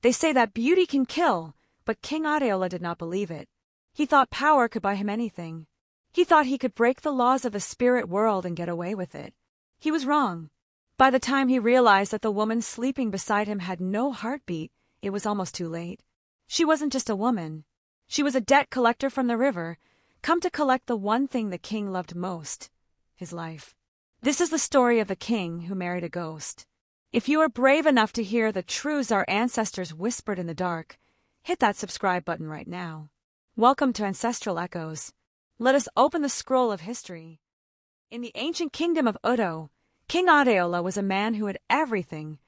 They say that beauty can kill, but King Adeola did not believe it. He thought power could buy him anything. He thought he could break the laws of the spirit world and get away with it. He was wrong. By the time he realized that the woman sleeping beside him had no heartbeat, it was almost too late. She wasn't just a woman. She was a debt collector from the river, come to collect the one thing the king loved most, his life. This is the story of the king who married a ghost. If you are brave enough to hear the truths our ancestors whispered in the dark, hit that subscribe button right now. Welcome to Ancestral Echoes. Let us open the scroll of history. In the ancient kingdom of Udo, King Adeola was a man who had everything: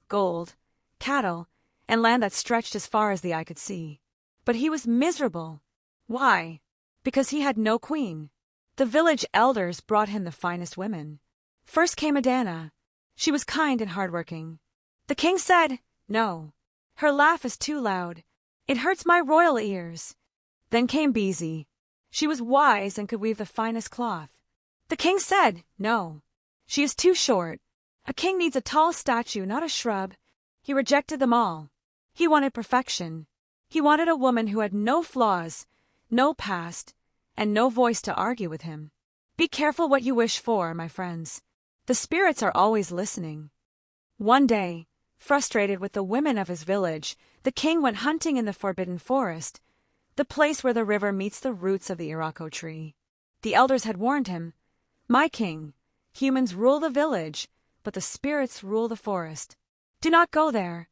gold, cattle, and land that stretched as far as the eye could see. But he was miserable. Why? Because he had no queen. The village elders brought him the finest women. First came Adana. She was kind and hardworking. The king said, "No. Her laugh is too loud. It hurts my royal ears." Then came Bizi. She was wise and could weave the finest cloth. The king said, "No. She is too short. A king needs a tall statue, not a shrub." He rejected them all. He wanted perfection. He wanted a woman who had no flaws, no past, and no voice to argue with him. Be careful what you wish for, my friends. The spirits are always listening. One day, frustrated with the women of his village, the king went hunting in the forbidden forest, the place where the river meets the roots of the Irako tree. The elders had warned him, "My king, humans rule the village, but the spirits rule the forest. Do not go there."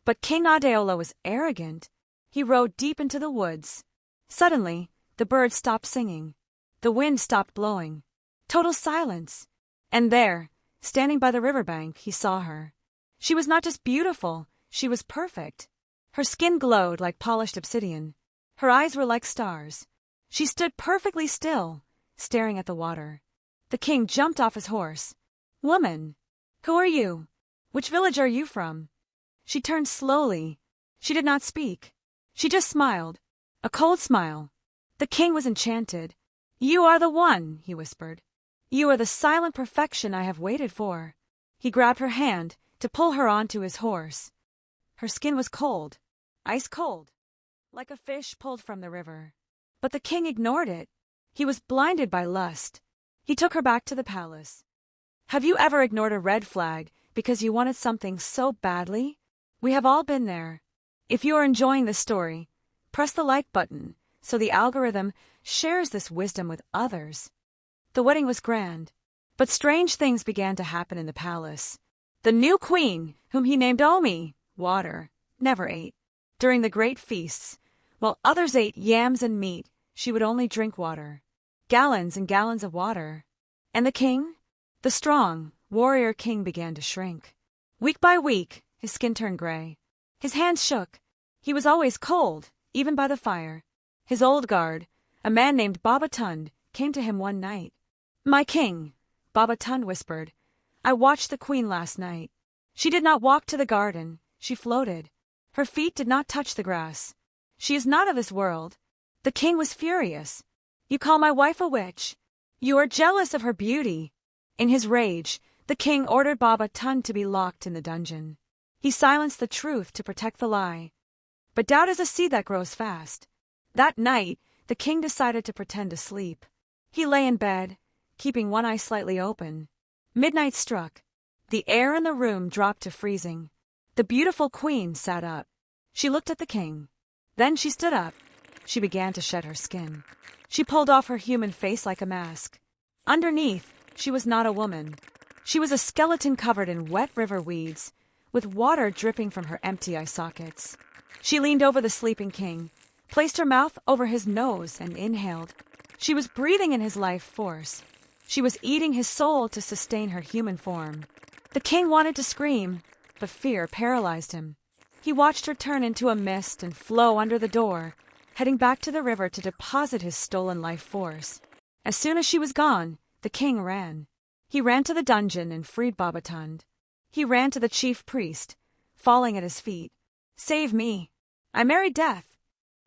But King Adeola was arrogant. He rode deep into the woods. Suddenly, the birds stopped singing. The wind stopped blowing. Total silence. And there, standing by the riverbank, he saw her. She was not just beautiful, she was perfect. Her skin glowed like polished obsidian. Her eyes were like stars. She stood perfectly still, staring at the water. The king jumped off his horse. "Woman, who are you? Which village are you from?" She turned slowly. She did not speak. She just smiled. A cold smile. The king was enchanted. "You are the one," he whispered. "You are the silent perfection I have waited for." He grabbed her hand to pull her onto his horse. Her skin was cold, ice cold, like a fish pulled from the river. But the king ignored it. He was blinded by lust. He took her back to the palace. Have you ever ignored a red flag because you wanted something so badly? We have all been there. If you are enjoying this story, press the like button so the algorithm shares this wisdom with others. The wedding was grand, but strange things began to happen in the palace. The new queen, whom he named Omi, water, never ate. During the great feasts, while others ate yams and meat, she would only drink water. Gallons and gallons of water. And the king? The strong, warrior king began to shrink. Week by week, his skin turned gray. His hands shook. He was always cold, even by the fire. His old guard, a man named Baba Tund, came to him one night. "My king," Baba Tund whispered, "I watched the queen last night. She did not walk to the garden. She floated. Her feet did not touch the grass. She is not of this world." The king was furious. "You call my wife a witch. You are jealous of her beauty." In his rage, the king ordered Baba Tund to be locked in the dungeon. He silenced the truth to protect the lie. But doubt is a seed that grows fast. That night, the king decided to pretend to sleep. He lay in bed, keeping one eye slightly open. Midnight struck. The air in the room dropped to freezing. The beautiful queen sat up. She looked at the king. Then she stood up. She began to shed her skin. She pulled off her human face like a mask. Underneath, she was not a woman. She was a skeleton covered in wet river weeds, with water dripping from her empty eye sockets. She leaned over the sleeping king, placed her mouth over his nose, and inhaled. She was breathing in his life force. She was eating his soul to sustain her human form. The king wanted to scream, but fear paralyzed him. He watched her turn into a mist and flow under the door, heading back to the river to deposit his stolen life force. As soon as she was gone, the king ran. He ran to the dungeon and freed Baba Tund. He ran to the chief priest, falling at his feet. "Save me. I married death."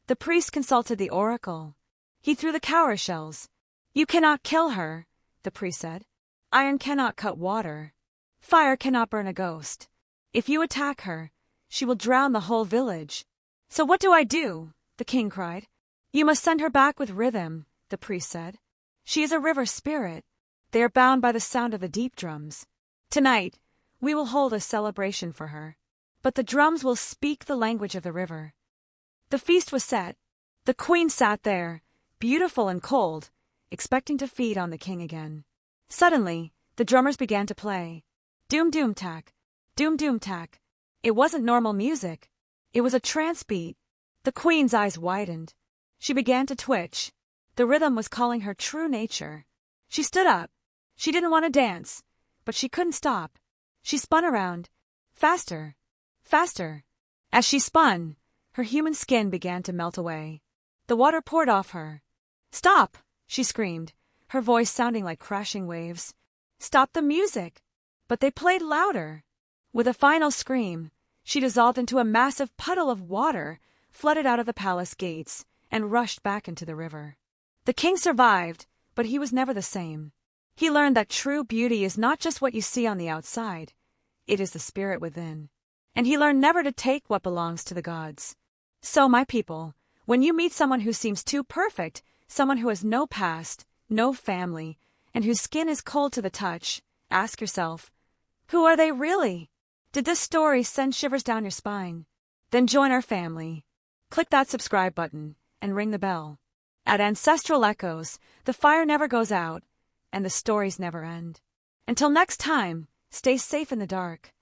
The priest consulted the oracle. He threw the cowrie shells. "You cannot kill her," the priest said. "Iron cannot cut water. Fire cannot burn a ghost. If you attack her, She will drown the whole village. So what do I do? The king cried. You must send her back with rhythm, the priest said. She is a river spirit. They are bound by the sound of the deep drums. Tonight, we will hold a celebration for her. But the drums will speak the language of the river. The feast was set. The queen sat there, beautiful and cold, expecting to feed on the king again. Suddenly, the drummers began to play. Doom doom tack, doom doom tack. It wasn't normal music. It was a trance beat. The queen's eyes widened. She began to twitch. The rhythm was calling her true nature. She stood up. She didn't want to dance, but she couldn't stop. She spun around. Faster. Faster. As she spun, her human skin began to melt away. The water poured off her. Stop! She screamed, her voice sounding like crashing waves. Stop the music! But they played louder. With a final scream, she dissolved into a massive puddle of water, flooded out of the palace gates, and rushed back into the river. The king survived, but he was never the same. He learned that true beauty is not just what you see on the outside. It is the spirit within. And he learned never to take what belongs to the gods. So, my people, when you meet someone who seems too perfect, someone who has no past, no family, and whose skin is cold to the touch, ask yourself, who are they really? Did this story send shivers down your spine? Then join our family. Click that subscribe button and ring the bell. At Ancestral Echoes, the fire never goes out, and the stories never end. Until next time, stay safe in the dark.